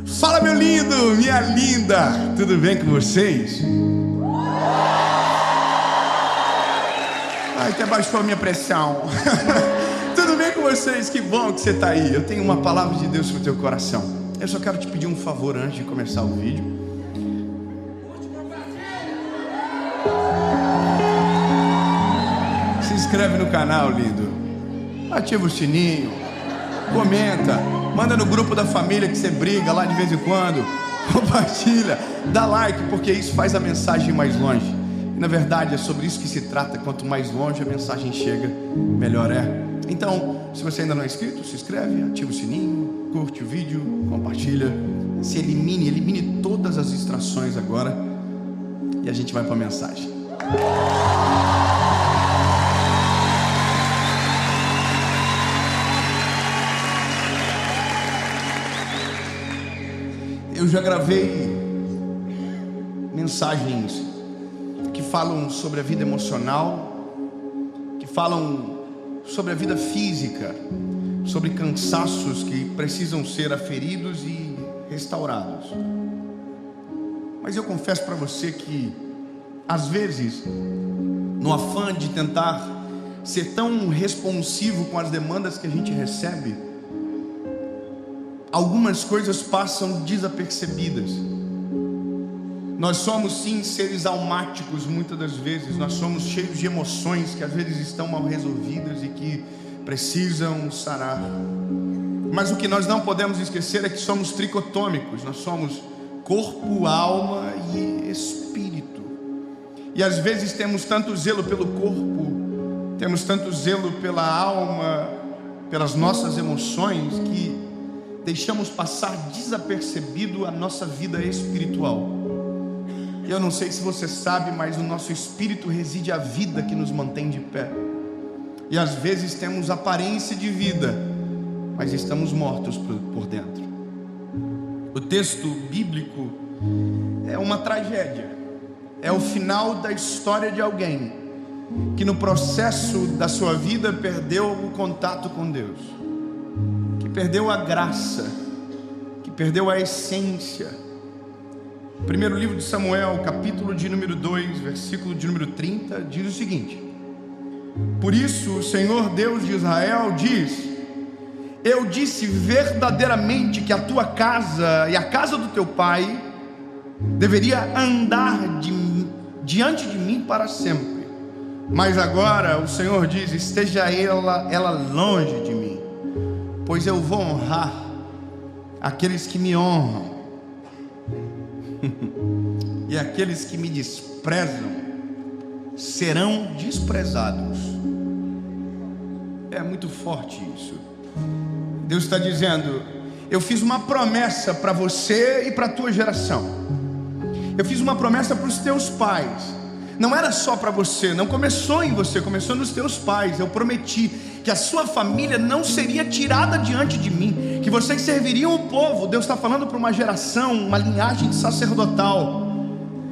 Fala, meu lindo, minha linda, tudo bem com vocês? Ai, até baixou a minha pressão. Tudo bem com vocês? Que bom que você está aí. Eu tenho uma palavra de Deus para o teu coração. Eu só quero te pedir um favor antes de começar o vídeo. Se inscreve no canal, lindo. Ativa o sininho. Comenta. Manda no grupo da família que você briga lá de vez em quando. Compartilha. Dá like, porque isso faz a mensagem ir mais longe. E na verdade é sobre isso que se trata. Quanto mais longe a mensagem chega, melhor é. Então, se você ainda não é inscrito, se inscreve, ativa o sininho, curte o vídeo, compartilha. Se elimine todas as distrações agora. E a gente vai para a mensagem. Eu já gravei mensagens que falam sobre a vida emocional, que falam sobre a vida física, sobre cansaços que precisam ser aferidos e restaurados. Mas eu confesso para você que, às vezes, no afã de tentar ser tão responsivo com as demandas que a gente recebe, algumas coisas passam desapercebidas. Nós somos sim seres almáticos muitas das vezes. Nós somos cheios de emoções que às vezes estão mal resolvidas e que precisam sarar. Mas o que nós não podemos esquecer é que somos tricotômicos. Nós somos corpo, alma e espírito. E às vezes temos tanto zelo pelo corpo, temos tanto zelo pela alma, pelas nossas emoções, que deixamos passar desapercebido a nossa vida espiritual. Eu não sei se você sabe, mas no nosso espírito reside a vida que nos mantém de pé. E às vezes temos aparência de vida, mas estamos mortos por dentro. O texto bíblico é uma tragédia. É o final da história de alguém que no processo da sua vida perdeu o contato com Deus, que perdeu a graça, que perdeu a essência. Primeiro livro de Samuel, capítulo de número 2, versículo de número 30, diz o seguinte: por isso o Senhor Deus de Israel diz: eu disse verdadeiramente que a tua casa e a casa do teu pai deveria andar diante de mim para sempre. Mas agora o Senhor diz: esteja ela longe de mim, pois eu vou honrar aqueles que me honram, e aqueles que me desprezam serão desprezados. É muito forte isso. Deus está dizendo: eu fiz uma promessa para você e para a tua geração. Eu fiz uma promessa para os teus pais. Não era só para você, não começou em você, começou nos teus pais. Eu prometi que a sua família não seria tirada diante de mim, que vocês serviriam o povo. Deus está falando para uma geração, uma linhagem sacerdotal.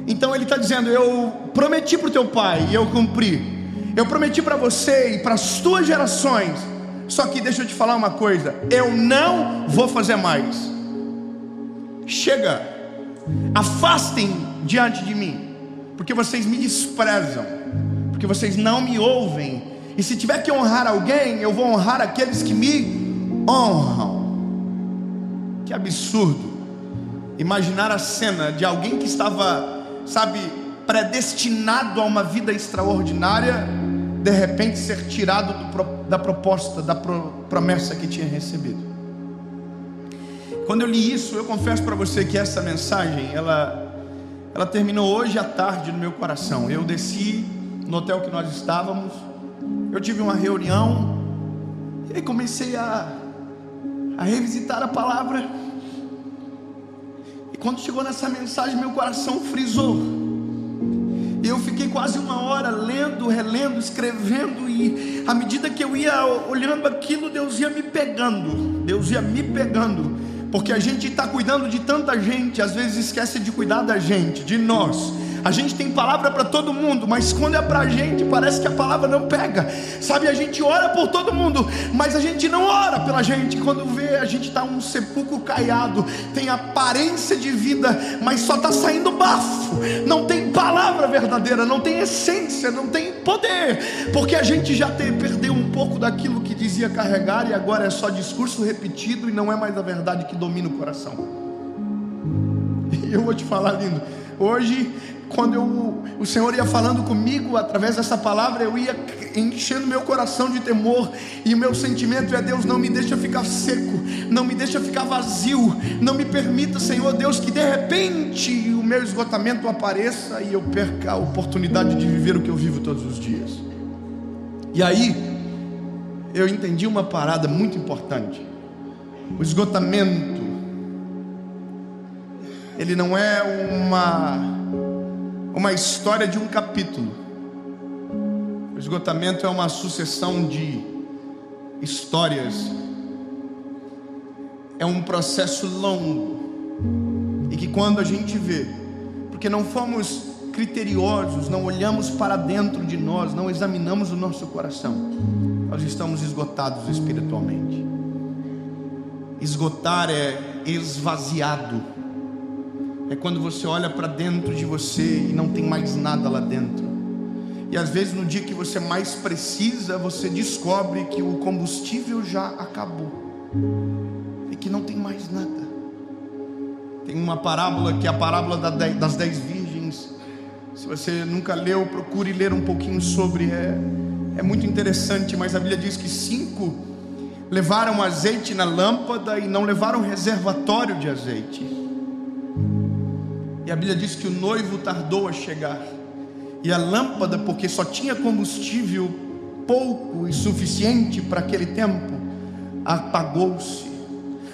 Então Ele está dizendo: eu prometi para o teu pai e eu cumpri. Eu prometi para você e para as tuas gerações. Só que deixa eu te falar uma coisa: eu não vou fazer mais. Chega, afastem diante de mim, porque vocês me desprezam, porque vocês não me ouvem. E se tiver que honrar alguém, eu vou honrar aqueles que me honram. Que absurdo imaginar a cena de alguém que estava, predestinado a uma vida extraordinária, de repente ser tirado da proposta, da promessa que tinha recebido. Quando eu li isso, eu confesso para você que essa mensagem, ela terminou hoje à tarde no meu coração. Eu desci no hotel que nós estávamos, eu tive uma reunião, e aí comecei a revisitar a palavra. E quando chegou nessa mensagem, meu coração frisou. E eu fiquei quase uma hora lendo, relendo, escrevendo. E à medida que eu ia olhando aquilo, Deus ia me pegando. Porque a gente está cuidando de tanta gente, às vezes esquece de cuidar da gente, de nós. A gente tem palavra para todo mundo, mas quando é para a gente, parece que a palavra não pega. Sabe, a gente ora por todo mundo, mas a gente não ora pela gente. Quando vê, a gente está um sepulcro caiado, tem aparência de vida, mas só está saindo bafo. Não tem palavra verdadeira, não tem essência, não tem poder, porque a gente já perdeu um pouco daquilo que dizia carregar, e agora é só discurso repetido e não é mais a verdade que domina o coração. E eu vou te falar, lindo, hoje, quando o Senhor ia falando comigo através dessa palavra, eu ia enchendo meu coração de temor, e o meu sentimento é: Deus, não me deixa ficar seco, não me deixa ficar vazio, não me permita, Senhor Deus, que de repente o meu esgotamento apareça e eu perca a oportunidade de viver o que eu vivo todos os dias. E aí eu entendi uma parada muito importante. O esgotamento, ele não é uma história de um capítulo. O esgotamento é uma sucessão de histórias. É um processo longo, e que quando a gente vê, porque não fomos criteriosos, não olhamos para dentro de nós, não examinamos o nosso coração, nós estamos esgotados espiritualmente. Esgotar é esvaziado. É quando você olha para dentro de você e não tem mais nada lá dentro. E às vezes no dia que você mais precisa, você descobre que o combustível já acabou e que não tem mais nada. Tem uma parábola que é a parábola das 10 virgens. Se você nunca leu, procure ler um pouquinho sobre. É muito interessante, mas a Bíblia diz que 5 levaram azeite na lâmpada e não levaram reservatório de azeite. E a Bíblia diz que o noivo tardou a chegar, e a lâmpada, porque só tinha combustível pouco e suficiente para aquele tempo, apagou-se.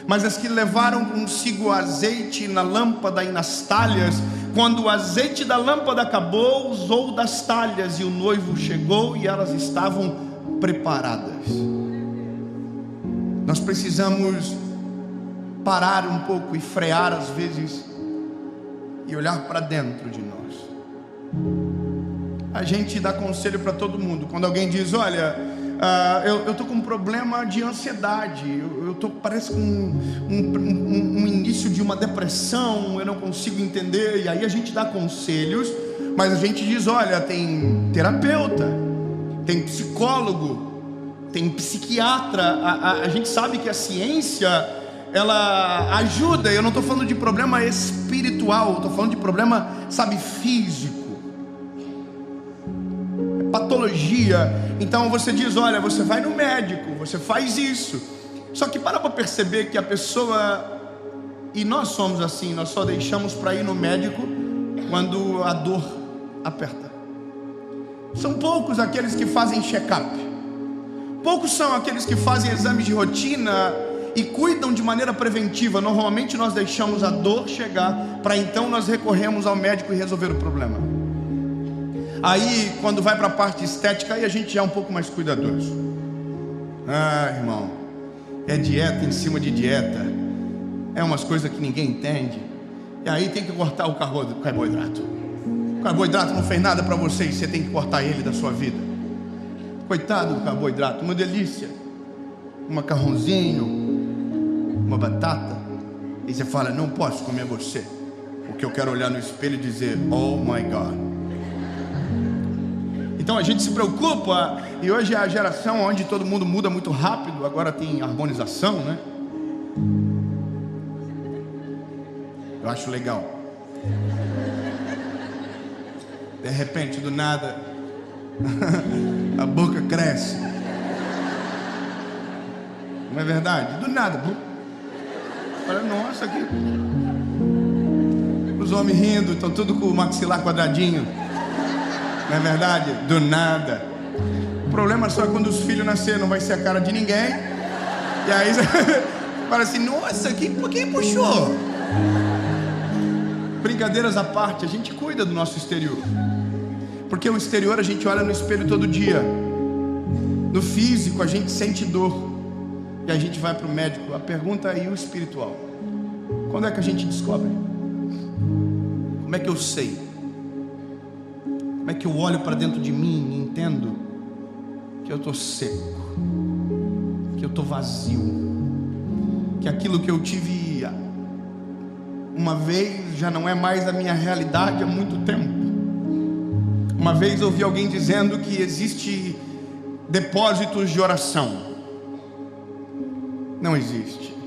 Mas as que levaram consigo azeite na lâmpada e nas talhas, quando o azeite da lâmpada acabou, usou das talhas, e o noivo chegou e elas estavam preparadas. Nós precisamos parar um pouco e frear às vezes e olhar para dentro de nós. A gente dá conselho para todo mundo. Quando alguém diz: olha, eu estou com um problema de ansiedade, eu estou, parece com um início de uma depressão, eu não consigo entender. E aí a gente dá conselhos, mas a gente diz: olha, tem terapeuta, tem psicólogo, tem psiquiatra. A gente sabe que a ciência, ela ajuda. Eu não estou falando de problema espiritual, estou falando de problema, sabe, físico, patologia. Então você diz: olha, você vai no médico, você faz isso. Só que para perceber que a pessoa, e nós somos assim, nós só deixamos para ir no médico quando a dor aperta. São poucos aqueles que fazem check-up, poucos são aqueles que fazem exames de rotina e cuidam de maneira preventiva. Normalmente nós deixamos a dor chegar para então nós recorremos ao médico e resolver o problema. Aí quando vai para a parte estética, aí a gente já é um pouco mais cuidadoso. Irmão, é dieta em cima de dieta, é umas coisas que ninguém entende, e aí tem que cortar o carboidrato. O carboidrato não fez nada para você e você tem que cortar ele da sua vida. Coitado do carboidrato, uma delícia, um macarrãozinho, uma batata, e você fala: não posso comer você, porque eu quero olhar no espelho e dizer: oh my God. Então a gente se preocupa, e hoje é a geração onde todo mundo muda muito rápido. Agora tem harmonização, né? Eu acho legal. De repente, do nada, a boca cresce. Não é verdade? Do nada. Olha, nossa, aqui. Os homens rindo, estão tudo com o maxilar quadradinho. Não é verdade? Do nada. O problema só é quando os filhos nascerem, não vai ser a cara de ninguém. E aí você fala assim: nossa, quem puxou? Brincadeiras à parte, a gente cuida do nosso exterior, porque o exterior a gente olha no espelho todo dia. No físico a gente sente dor e a gente vai para o médico. A pergunta é: e o espiritual? Quando é que a gente descobre? Como é que eu sei? Como é que eu olho para dentro de mim e entendo que eu estou seco, que eu estou vazio, que aquilo que eu tive uma vez já não é mais a minha realidade há muito tempo. Uma vez ouvi alguém dizendo que existe depósitos de oração. Não existe.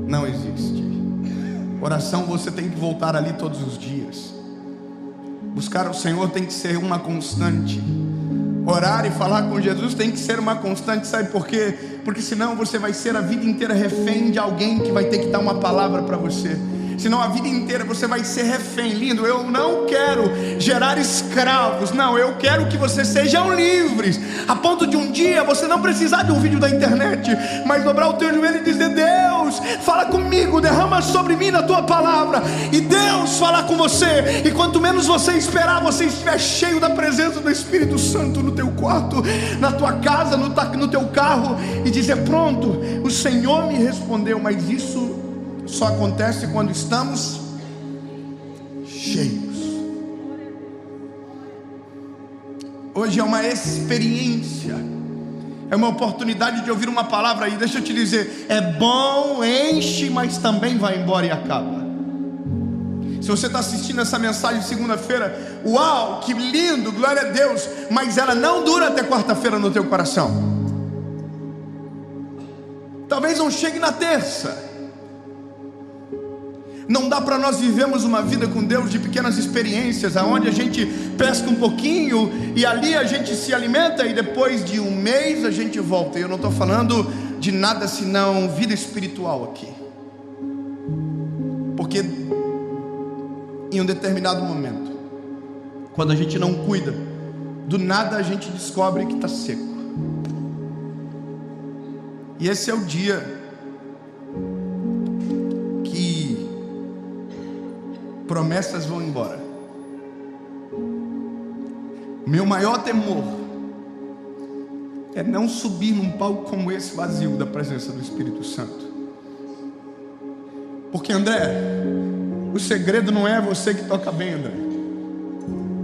Não existe. Oração você tem que voltar ali todos os dias. Buscar o Senhor tem que ser uma constante. Orar e falar com Jesus tem que ser uma constante. Sabe por quê? Porque senão você vai ser a vida inteira refém de alguém que vai ter que dar uma palavra para você. Senão a vida inteira você vai ser refém. Lindo, eu não quero gerar escravos. Não, eu quero que vocês sejam livres, a ponto de um dia você não precisar de um vídeo da internet, mas dobrar o teu joelho e dizer: Deus, fala comigo, derrama sobre mim na tua palavra. E Deus falar com você. E quanto menos você esperar, você estiver cheio da presença do Espírito Santo no teu quarto, na tua casa, no teu carro, e dizer: pronto, o Senhor me respondeu. Mas isso só acontece quando estamos cheios. Hoje é uma experiência, é uma oportunidade de ouvir uma palavra. E deixa eu te dizer, é bom, enche, mas também vai embora e acaba. Se você está assistindo essa mensagem segunda-feira, uau, que lindo, glória a Deus, mas ela não dura até quarta-feira no teu coração. Talvez não chegue na terça. Não dá para nós vivermos uma vida com Deus de pequenas experiências, aonde a gente pesca um pouquinho e ali a gente se alimenta e depois de um mês a gente volta. Eu não estou falando de nada senão vida espiritual aqui, porque em um determinado momento, quando a gente não cuida, do nada a gente descobre que está seco. E esse é o dia promessas vão embora. Meu maior temor é não subir num palco como esse vazio da presença do Espírito Santo. Porque, André, o segredo não é você que toca bem, André.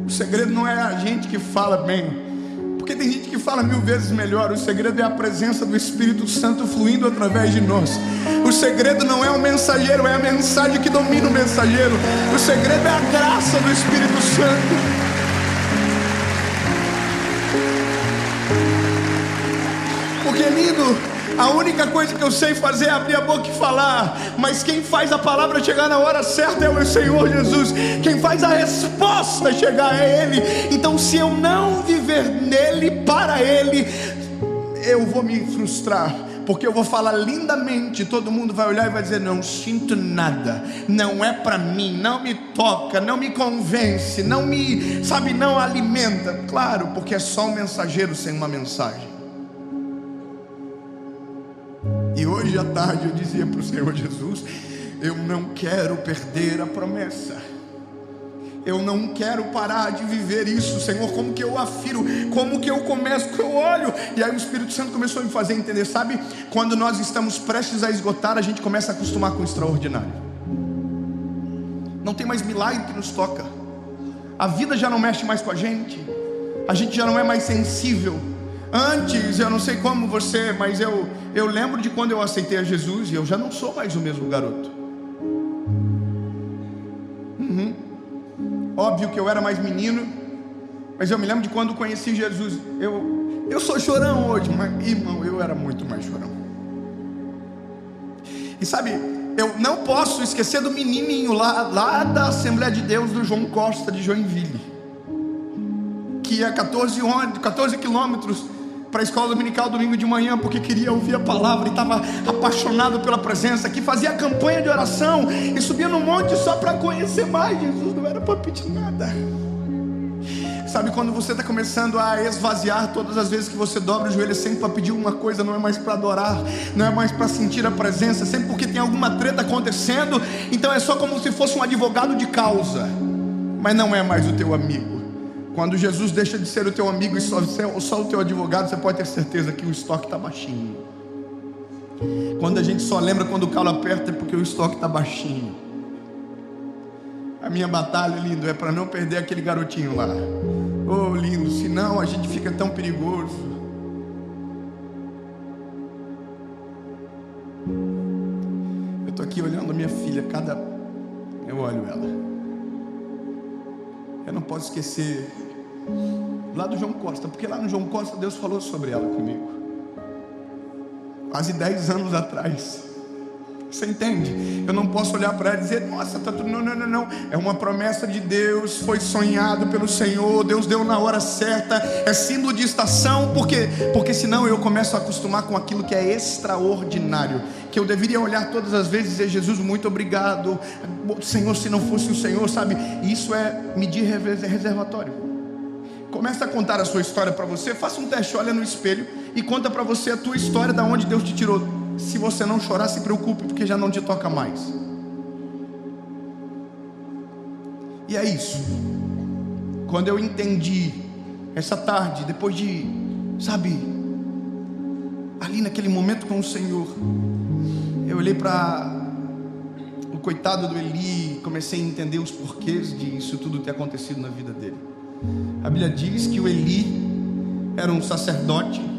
O segredo não é a gente que fala bem, porque tem gente que fala 1000 vezes melhor. O segredo é a presença do Espírito Santo fluindo através de nós. O segredo não é o mensageiro, é a mensagem que domina o mensageiro. O segredo é a graça do Espírito Santo. Porque, lindo, a única coisa que eu sei fazer é abrir a boca e falar. Mas quem faz a palavra chegar na hora certa é o Senhor Jesus. Quem faz a resposta chegar é Ele. Então, se eu não viver nele, para Ele, eu vou me frustrar, porque eu vou falar lindamente, todo mundo vai olhar e vai dizer: não sinto nada, não é para mim, não me toca, não me convence, não me, sabe, não alimenta. Claro, porque é só um mensageiro sem uma mensagem. E hoje à tarde eu dizia para o Senhor Jesus: eu não quero perder a promessa. Eu não quero parar de viver isso, Senhor. Como que eu afiro? Como que eu começo? Que eu olho? E aí o Espírito Santo começou a me fazer entender, sabe? Quando nós estamos prestes a esgotar, a gente começa a acostumar com o extraordinário. Não tem mais milagre que nos toca. A vida já não mexe mais com a gente já não é mais sensível. Antes, eu não sei como você, mas eu lembro de quando eu aceitei a Jesus e eu já não sou mais o mesmo garoto. Óbvio que eu era mais menino, mas eu me lembro de quando conheci Jesus. Eu sou chorão hoje, mas, irmão, eu era muito mais chorão. E sabe, eu não posso esquecer do menininho lá da Assembleia de Deus do João Costa de Joinville, que ia 14 quilômetros para a escola dominical domingo de manhã, porque queria ouvir a palavra e estava apaixonado pela presença, que fazia campanha de oração e subia no monte só para conhecer mais Jesus. Não era para pedir nada. Sabe, quando você está começando a esvaziar, todas as vezes que você dobra o joelho, é sempre para pedir uma coisa, não é mais para adorar, não é mais para sentir a presença, sempre porque tem alguma treta acontecendo. Então é só como se fosse um advogado de causa, mas não é mais o teu amigo. Quando Jesus deixa de ser o teu amigo e só o teu advogado, você pode ter certeza que o estoque está baixinho. Quando a gente só lembra quando o calo aperta, é porque o estoque está baixinho. minha batalha, lindo, é para não perder aquele garotinho lá. Oh, lindo, senão a gente fica tão perigoso. Eu estou aqui olhando a minha filha, eu olho ela. Eu não posso esquecer lá do João Costa, porque lá no João Costa Deus falou sobre ela comigo. Quase 10 anos atrás. Você entende? Eu não posso olhar para ela e dizer, nossa, tá tudo. Não. É uma promessa de Deus, foi sonhado pelo Senhor, Deus deu na hora certa, é símbolo de estação, porque senão eu começo a acostumar com aquilo que é extraordinário, que eu deveria olhar todas as vezes e dizer, Jesus, muito obrigado, Senhor, se não fosse o Senhor, sabe? Isso é medir reservatório. Começa a contar a sua história para você, faça um teste, olha no espelho e conta para você a tua história, da onde Deus te tirou. Se você não chorar, se preocupe, porque já não te toca mais. E é isso. Quando eu entendi essa tarde, depois de, sabe, ali naquele momento com o Senhor, eu olhei para o coitado do Eli, comecei a entender os porquês disso tudo ter acontecido na vida dele. A Bíblia diz que o Eli era um sacerdote,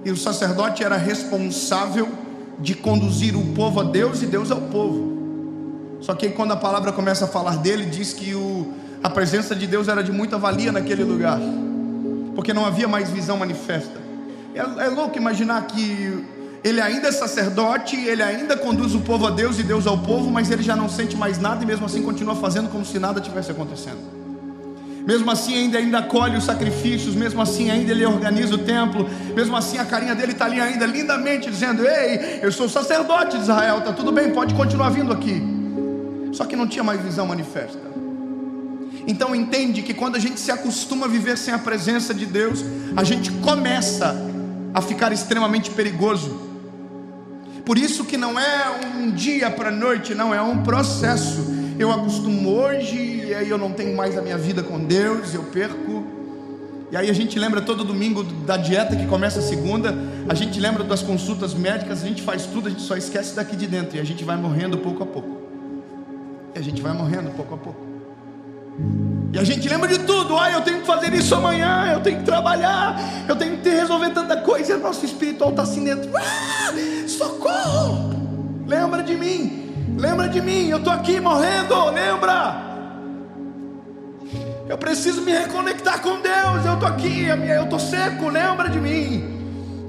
e o sacerdote era responsável de conduzir o povo a Deus e Deus ao povo. Só que quando a palavra começa a falar dele, diz que a presença de Deus era de muita valia naquele lugar, porque não havia mais visão manifesta. É louco imaginar que ele ainda é sacerdote, ele ainda conduz o povo a Deus e Deus ao povo, mas ele já não sente mais nada e mesmo assim continua fazendo como se nada tivesse acontecendo. Mesmo assim ainda acolhe os sacrifícios, mesmo assim ainda ele organiza o templo, mesmo assim a carinha dele está ali ainda lindamente dizendo, ei, eu sou sacerdote de Israel, está tudo bem, pode continuar vindo aqui. Só que não tinha mais visão manifesta. Então entende que quando a gente se acostuma a viver sem a presença de Deus, a gente começa a ficar extremamente perigoso. Por isso que não é um dia para a noite, não, é um processo. Eu acostumo hoje, e aí eu não tenho mais a minha vida com Deus, eu perco. E aí a gente lembra todo domingo da dieta que começa a segunda, a gente lembra das consultas médicas, a gente faz tudo, a gente só esquece daqui de dentro, e a gente vai morrendo pouco a pouco. E a gente vai morrendo pouco a pouco. E a gente lembra de tudo, eu tenho que fazer isso amanhã, eu tenho que trabalhar, eu tenho que resolver tanta coisa, e o nosso espiritual está assim dentro, socorro, lembra de mim. Lembra de mim, eu estou aqui morrendo, lembra? Eu preciso me reconectar com Deus, eu estou aqui, eu estou seco, lembra de mim?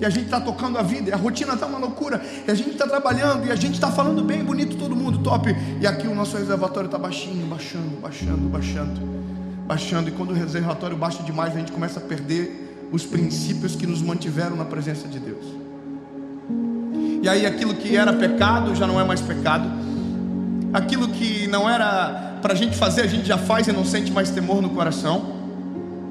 E a gente está tocando a vida, e a rotina está uma loucura, e a gente está trabalhando, e a gente está falando bem, bonito, todo mundo, top. E aqui o nosso reservatório está baixinho, baixando, e quando o reservatório baixa demais, a gente começa a perder os princípios que nos mantiveram na presença de Deus. E aí aquilo que era pecado, já não é mais pecado. Aquilo que não era para a gente fazer, a gente já faz e não sente mais temor no coração.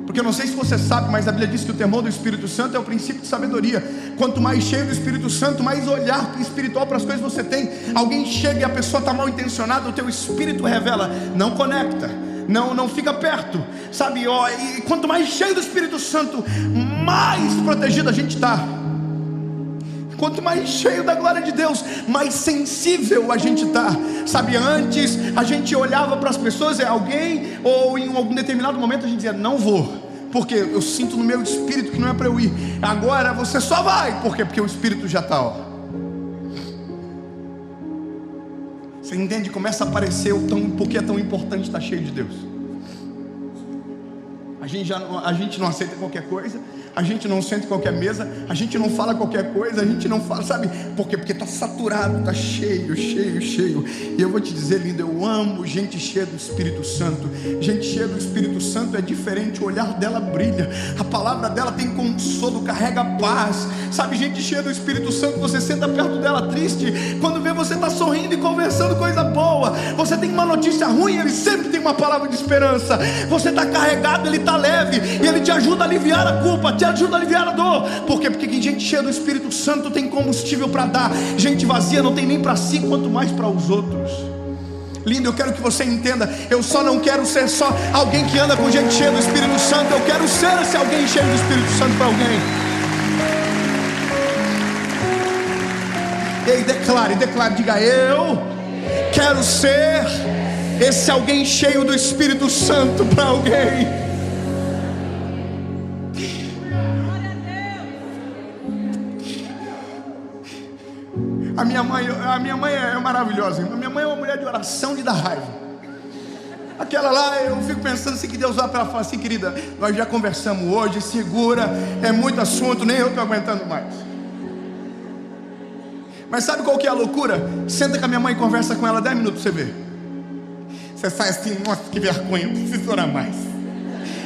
Porque eu não sei se você sabe, mas a Bíblia diz que o temor do Espírito Santo é o princípio de sabedoria. Quanto mais cheio do Espírito Santo, mais olhar espiritual para as coisas você tem. Alguém chega e a pessoa está mal intencionada, o teu espírito revela, não conecta, não fica perto, sabe? E quanto mais cheio do Espírito Santo, mais protegido a gente está. Quanto mais cheio da glória de Deus, mais sensível a gente está. Sabe, antes a gente olhava para as pessoas, alguém, ou em algum determinado momento a gente dizia, não vou, porque eu sinto no meu espírito que não é para eu ir. Agora você só vai, por quê? Porque o espírito já está, Você entende? Começa a aparecer porque é tão importante estar cheio de Deus. A gente não aceita qualquer coisa, a gente não senta em qualquer mesa, a gente não fala qualquer coisa, a gente não fala, sabe? Por quê? Porque está saturado, está cheio. E eu vou te dizer, lindo, eu amo gente cheia do Espírito Santo. Gente cheia do Espírito Santo é diferente, o olhar dela brilha, a palavra dela tem consolo, carrega paz. Sabe, gente cheia do Espírito Santo, você senta perto dela triste, quando vê você está sorrindo e conversando coisa boa. Você tem uma notícia ruim, ele sempre tem uma palavra de esperança. Você está carregado, ele está leve, e ele te ajuda a aliviar a culpa, te ajuda a aliviar a dor. Por quê? Porque gente cheia do Espírito Santo tem combustível para dar. Gente vazia não tem nem para si, quanto mais para os outros. Lindo, eu quero que você entenda, eu só não quero ser só alguém que anda com gente cheia do Espírito Santo, eu quero ser esse alguém cheio do Espírito Santo para alguém. E aí declare, diga, eu quero ser Esse alguém cheio do Espírito Santo para alguém. A minha mãe é maravilhosa. A minha mãe é uma mulher de oração de dar raiva. Aquela lá, eu fico pensando assim, que Deus vai para ela e fala assim: querida, nós já conversamos hoje, segura, é muito assunto, nem eu estou aguentando mais. Mas sabe qual que é a loucura? Senta com a minha mãe e conversa com ela 10 minutos para você ver. Você sai assim: nossa, que vergonha, eu preciso orar mais,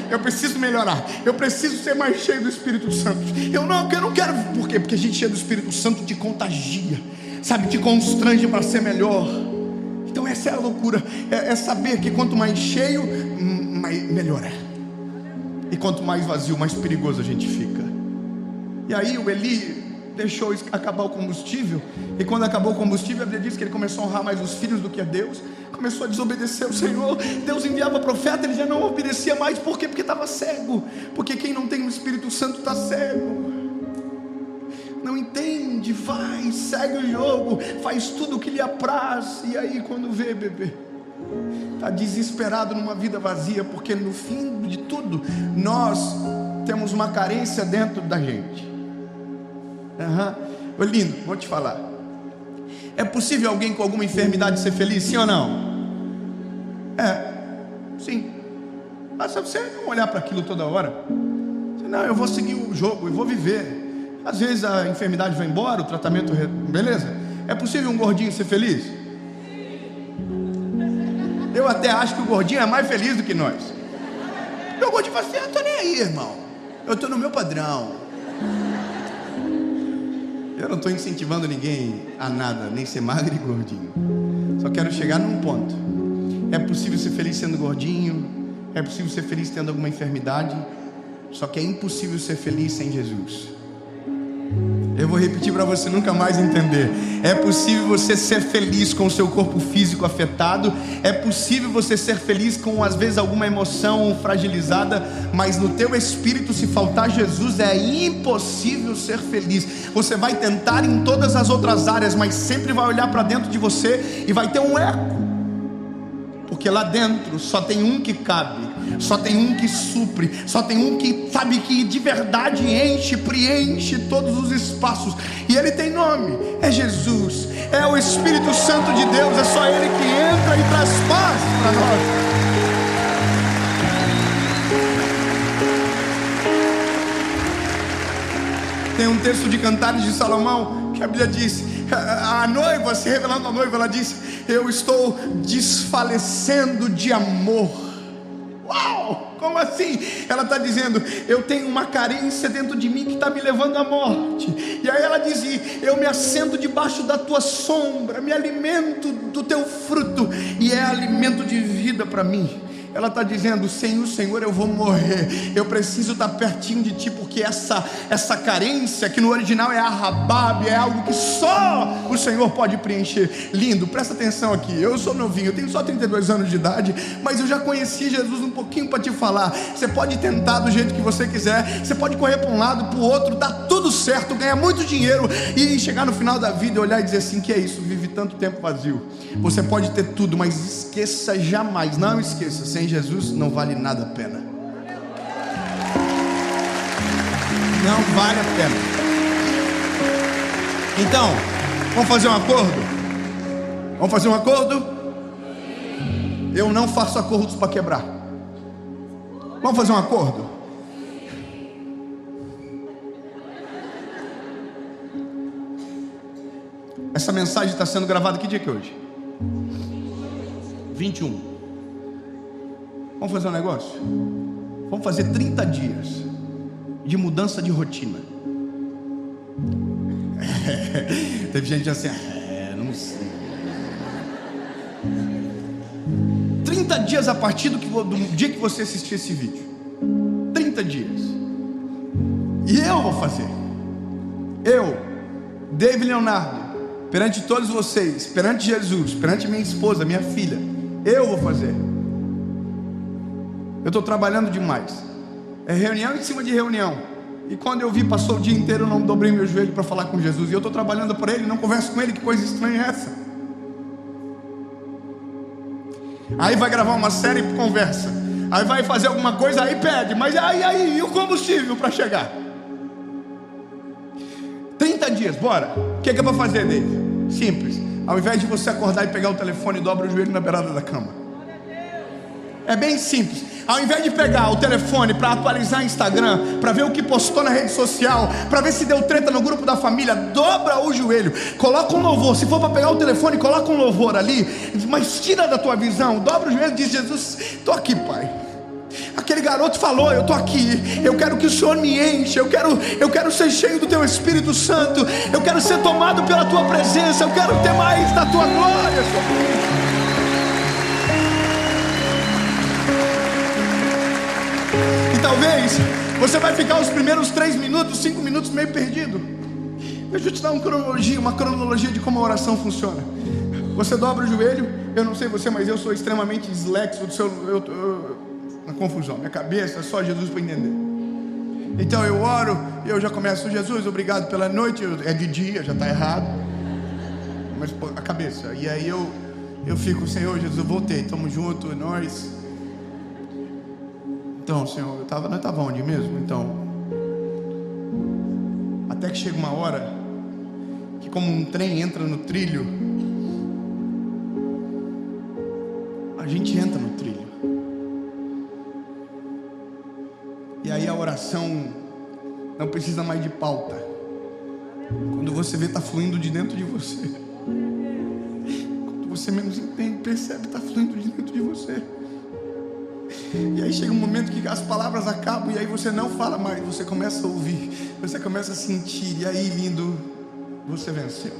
eu preciso melhorar, eu preciso ser mais cheio do Espírito Santo. Eu não quero, por quê? Porque a gente cheio do Espírito Santo te contagia, sabe, te constrange para ser melhor. Então essa é a loucura, é saber que quanto mais cheio, melhor é. E quanto mais vazio, mais perigoso a gente fica. E aí o Eli deixou acabar o combustível. E quando acabou o combustível, a Bíblia diz que ele começou a honrar mais os filhos do que a Deus. Começou a desobedecer ao Senhor. Deus enviava profeta, ele já não obedecia mais. Por quê? Porque estava cego. Porque quem não tem o Espírito Santo está cego, não entende, vai, segue o jogo, faz tudo o que lhe apraz. E aí quando vê, bebê, está desesperado numa vida vazia. Porque no fim de tudo, nós temos uma carência dentro da gente. Ô lindo, vou te falar, é possível alguém com alguma enfermidade ser feliz, sim ou não? Sim. Basta você não olhar para aquilo toda hora. Não, eu vou seguir o jogo, eu vou viver. Às vezes a enfermidade vai embora, o tratamento, beleza? É possível um gordinho ser feliz? Eu até acho que o gordinho é mais feliz do que nós. Porque o gordinho fala assim: eu tô nem aí, irmão, eu tô no meu padrão. Eu não estou incentivando ninguém a nada, nem ser magro e gordinho. Só quero chegar num ponto. É possível ser feliz sendo gordinho, é possível ser feliz tendo alguma enfermidade, só que é impossível ser feliz sem Jesus. Eu vou repetir para você nunca mais entender. É possível você ser feliz com o seu corpo físico afetado. É possível você ser feliz com às vezes alguma emoção fragilizada. Mas no teu espírito, se faltar Jesus, é impossível ser feliz. Você vai tentar em todas as outras áreas, mas sempre vai olhar para dentro de você e vai ter um eco. Porque lá dentro só tem um que cabe, só tem um que supre, só tem um que sabe que de verdade enche, preenche todos os espaços. E ele tem nome, é Jesus, é o Espírito Santo de Deus. É só ele que entra e traz paz para nós. Tem um texto de Cantares de Salomão que a Bíblia diz: a noiva, se revelando a noiva, ela diz: eu estou desfalecendo de amor. Uau, como assim? Ela está dizendo: eu tenho uma carência dentro de mim que está me levando à morte. E aí ela diz: eu me assento debaixo da tua sombra, me alimento do teu fruto, e é alimento de vida para mim. Ela está dizendo: sem o Senhor eu vou morrer. Eu preciso estar pertinho de ti, porque essa carência, que no original é arrabab, é algo que só o Senhor pode preencher. Lindo, presta atenção aqui. Eu sou novinho, eu tenho só 32 anos de idade, mas eu já conheci Jesus um pouquinho para te falar. Você pode tentar do jeito que você quiser, você pode correr para um lado, para o outro, dá tudo certo, ganhar muito dinheiro e chegar no final da vida e olhar e dizer assim: que é isso, vive tanto tempo vazio. Você pode ter tudo, mas esqueça jamais, não esqueça, sem Jesus não vale nada a pena. Não vale a pena. Então, vamos fazer um acordo? Vamos fazer um acordo? Eu não faço acordos para quebrar. Vamos fazer um acordo? Essa mensagem está sendo gravada, que dia que é hoje? 21. Vamos fazer um negócio? Vamos fazer 30 dias de mudança de rotina. Teve gente assim: não sei. 30 dias a partir do dia que você assistir esse vídeo. 30 dias. E eu vou fazer. Eu, David Leonardo, perante todos vocês, perante Jesus, perante minha esposa, minha filha, eu vou fazer. Eu estou trabalhando demais. É reunião em cima de reunião. E quando eu vi, passou o dia inteiro, eu não dobrei meu joelho para falar com Jesus. E eu estou trabalhando por Ele, não converso com Ele. Que coisa estranha é essa? Aí vai gravar uma série e conversa. Aí vai fazer alguma coisa, aí pede. Mas aí, e o combustível para chegar? 30 dias, bora. O que é para fazer, David? Simples. Ao invés de você acordar e pegar o telefone, dobra o joelho na beirada da cama. É bem simples. Ao invés de pegar o telefone para atualizar o Instagram, para ver o que postou na rede social, para ver se deu treta no grupo da família, dobra o joelho, coloca um louvor. Se for para pegar o telefone, coloca um louvor ali, mas tira da tua visão, dobra o joelho e diz: Jesus, estou aqui, Pai. Aquele garoto falou, eu estou aqui. Eu quero que o Senhor me enche. Eu quero ser cheio do teu Espírito Santo. Eu quero ser tomado pela tua presença. Eu quero ter mais da tua glória sobre mim. E talvez você vai ficar os primeiros 3 minutos, 5 minutos meio perdido. Deixa eu te dar uma cronologia de como a oração funciona. Você dobra o joelho. Eu não sei você, mas eu sou extremamente dislexo. Uma confusão, minha cabeça, só Jesus para entender. Então eu oro, eu já começo: Jesus, obrigado pela noite. É de dia, já está errado, mas pô, a cabeça. E aí eu fico: Senhor Jesus, eu voltei, estamos juntos, nós. Então, Senhor, nós estava onde mesmo? Então, até que chega uma hora que, como um trem entra no trilho, a gente entra no trilho. E aí a oração não precisa mais de pauta. Quando você vê, está fluindo de dentro de você. Quando você menos entende, percebe, está fluindo de dentro de você. E aí chega um momento que as palavras acabam, e aí você não fala mais, você começa a ouvir, você começa a sentir. E aí, lindo, você venceu.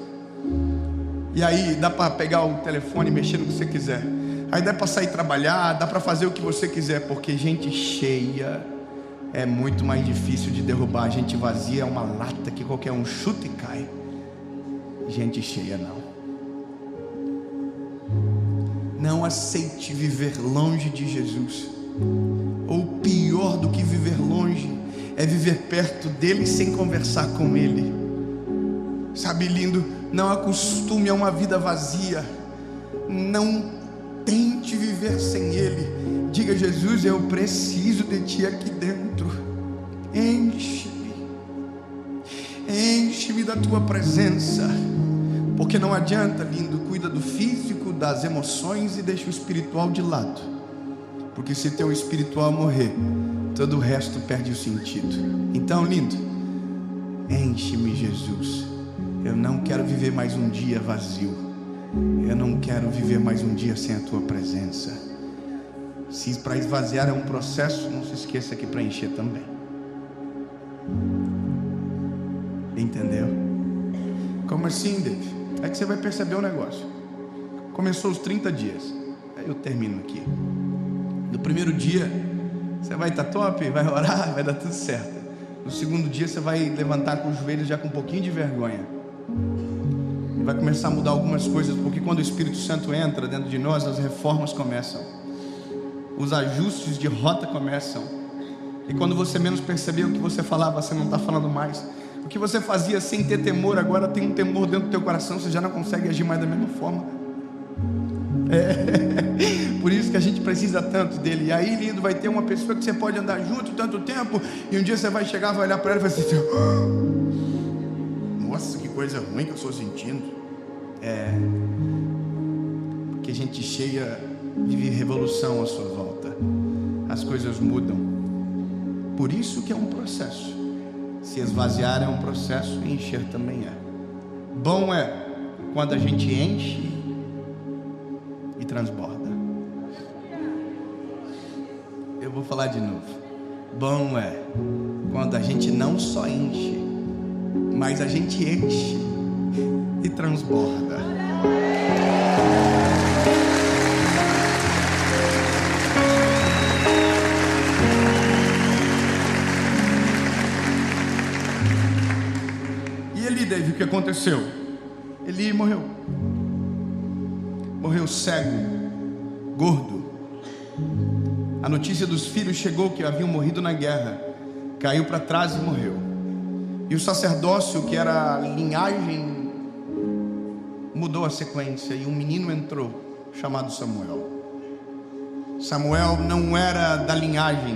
E aí dá para pegar o telefone e mexer no que você quiser. Aí dá para sair trabalhar, dá para fazer o que você quiser, porque gente cheia é muito mais difícil de derrubar. A gente vazia é uma lata que qualquer um chuta e cai. Gente cheia não. Não aceite viver longe de Jesus. Ou pior do que viver longe é viver perto dele sem conversar com ele. Sabe, lindo, não acostume a uma vida vazia. Não tente viver sem ele. Diga: Jesus, eu preciso de ti aqui dentro. Enche-me da tua presença. Porque não adianta, lindo, cuida do físico, das emoções e deixa o espiritual de lado. Porque se teu espiritual morrer, todo o resto perde o sentido. Então, lindo, enche-me, Jesus. Eu não quero viver mais um dia vazio. Eu não quero viver mais um dia sem a tua presença. Se para esvaziar é um processo, não se esqueça que para encher também. Entendeu? Como assim, David? É que você vai perceber um negócio. Começou os 30 dias. Aí eu termino aqui. No primeiro dia você vai estar top, vai orar, vai dar tudo certo. No segundo dia você vai levantar com os joelhos já com um pouquinho de vergonha. E vai começar a mudar algumas coisas, porque quando o Espírito Santo entra dentro de nós, as reformas começam. Os ajustes de rota começam. E quando você menos percebeu o que você falava, você não está falando mais. O que você fazia sem ter temor, agora tem um temor dentro do teu coração. Você já não consegue agir mais da mesma forma. Por isso que a gente precisa tanto dele. E aí, lindo, vai ter uma pessoa que você pode andar junto tanto tempo, e um dia você vai chegar, vai olhar para ela e vai dizer: nossa, que coisa ruim que eu estou sentindo. Porque gente cheia vive revolução à sua volta. As coisas mudam. Por isso que é um processo. Se esvaziar é um processo, encher também é. Bom é quando a gente enche e transborda. Eu vou falar de novo. Bom é quando a gente não só enche, mas a gente enche e transborda. David, o que aconteceu? Ele morreu. Morreu cego, gordo. A notícia dos filhos chegou que haviam morrido na guerra. Caiu para trás e morreu. E o sacerdócio, que era linhagem, mudou a sequência. E um menino entrou, chamado Samuel. Samuel não era da linhagem,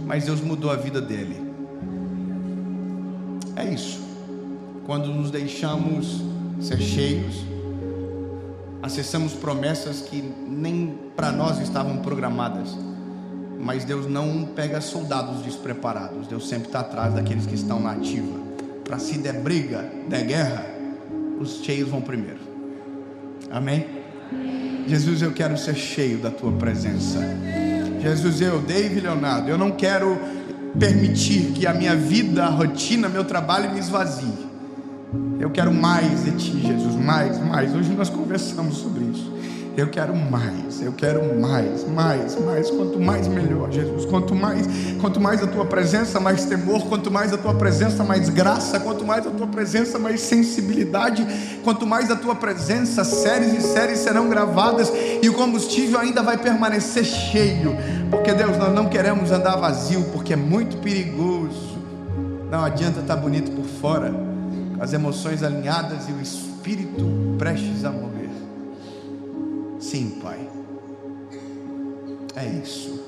mas Deus mudou a vida dele. É isso. Quando nos deixamos ser cheios, acessamos promessas que nem para nós estavam programadas. Mas Deus não pega soldados despreparados. Deus sempre está atrás daqueles que estão na ativa. Para se der briga, der guerra, os cheios vão primeiro. Amém? Jesus, eu quero ser cheio da tua presença. Jesus, David Leonardo, eu não quero permitir que a minha vida, a rotina, meu trabalho me esvazie. Eu quero mais de ti, Jesus, mais. Hoje nós conversamos sobre isso. Eu quero mais. Quanto mais melhor, Jesus. Quanto mais a tua presença, mais temor. Quanto mais a tua presença, mais graça. Quanto mais a tua presença, mais sensibilidade. Quanto mais a tua presença, séries e séries serão gravadas e o combustível ainda vai permanecer cheio. Porque, Deus, nós não queremos andar vazio, porque é muito perigoso. Não adianta estar bonito por fora, com as emoções alinhadas e o espírito prestes a morrer. Sim, Pai, é isso.